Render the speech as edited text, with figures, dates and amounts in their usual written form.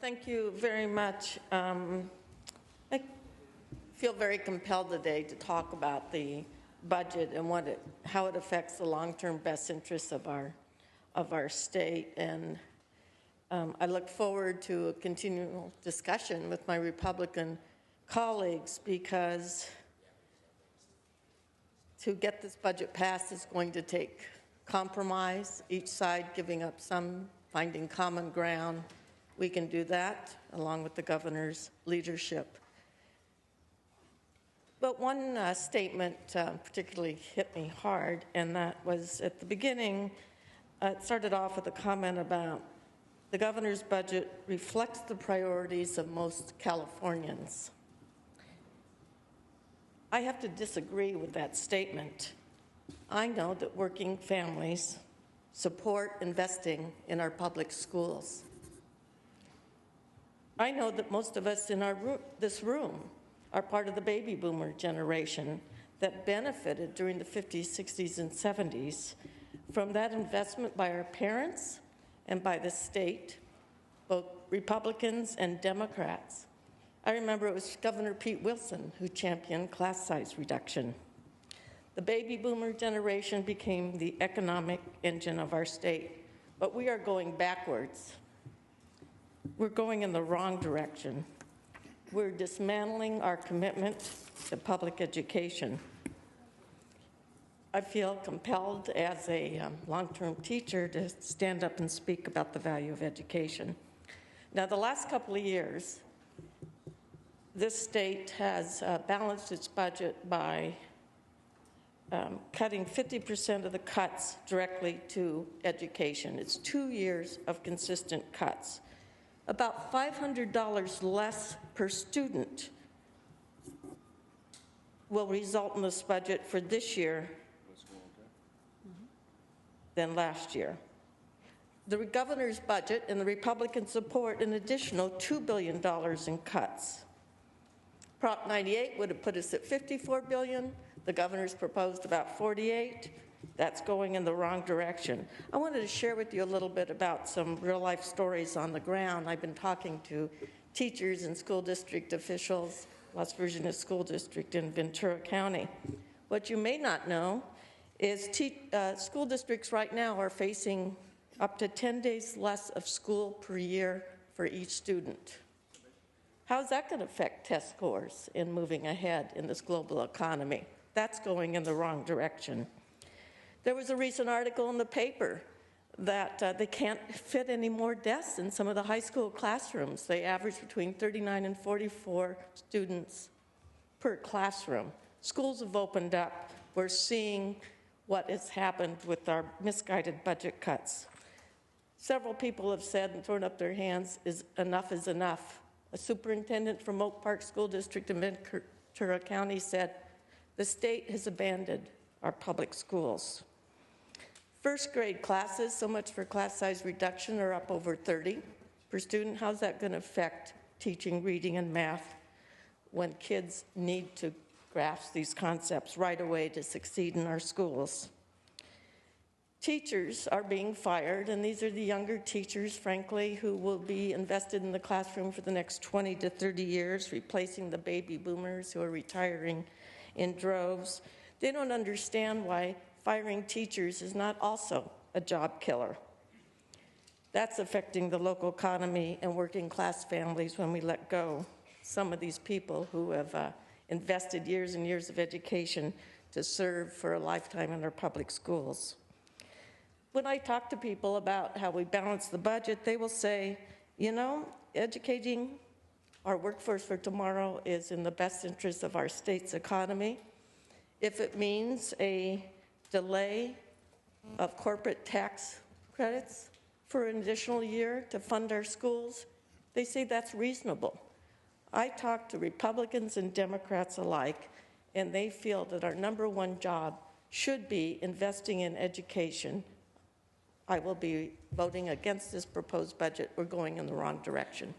Thank you very much. I feel very compelled today to talk about the budget and how it affects the long-term best interests of our state. And I look forward to a continual discussion with my Republican colleagues, because to get this budget passed is going to take compromise, each side giving up some, finding common ground. We can do that along with the governor's leadership. But one statement particularly hit me hard, and that was at the beginning. It started off with a comment about the governor's budget reflects the priorities of most Californians. I have to disagree with that statement. I know that working families support investing in our public schools. I know that most of us in this room are part of the baby boomer generation that benefited during the 50s, 60s, and 70s from that investment by our parents and by the state, both Republicans and Democrats. I remember it was Governor Pete Wilson who championed class size reduction. The baby boomer generation became the economic engine of our state, but we are going backwards. We're going in the wrong direction. We're dismantling our commitment to public education. I feel compelled as a long-term teacher to stand up and speak about the value of education. Now, the last couple of years, this state has balanced its budget by cutting 50% of the cuts directly to education. It's 2 years of consistent cuts. About $500 less per student will result in this budget for this year than last year. The governor's budget and the Republicans support an additional $2 billion in cuts. Prop 98 would have put us at $54 billion. The governor's proposed about $48. That's going in the wrong direction. I wanted to share with you a little bit about some real-life stories on the ground. I've been talking to teachers and school district officials, West Virginia School District in Ventura County. What you may not know is school districts right now are facing up to 10 days less of school per year for each student. How's that going to affect test scores in moving ahead in this global economy? That's going in the wrong direction. There was a recent article in the paper that they can't fit any more desks in some of the high school classrooms. They average between 39 and 44 students per classroom. Schools have opened up. We're seeing what has happened with our misguided budget cuts. Several people have said and thrown up their hands, enough is enough. A superintendent from Oak Park School District in Ventura County said, the state has abandoned our public schools. First grade classes, so much for class size reduction, are up over 30 per student. How's that going to affect teaching reading and math when kids need to grasp these concepts right away to succeed in our schools? Teachers are being fired, and these are the younger teachers, frankly, who will be invested in the classroom for the next 20 to 30 years, replacing the baby boomers who are retiring in droves. They don't understand why firing teachers is not also a job killer. That's affecting the local economy and working class families when we let go some of these people who have invested years and years of education to serve for a lifetime in our public schools. When I talk to people about how we balance the budget, they will say, you know, educating our workforce for tomorrow is in the best interest of our state's economy. If it means a delay of corporate tax credits for an additional year to fund our schools, they say that's reasonable. I talk to Republicans and Democrats alike, and they feel that our #1 job should be investing in education. I will be voting against this proposed budget. We're going in the wrong direction.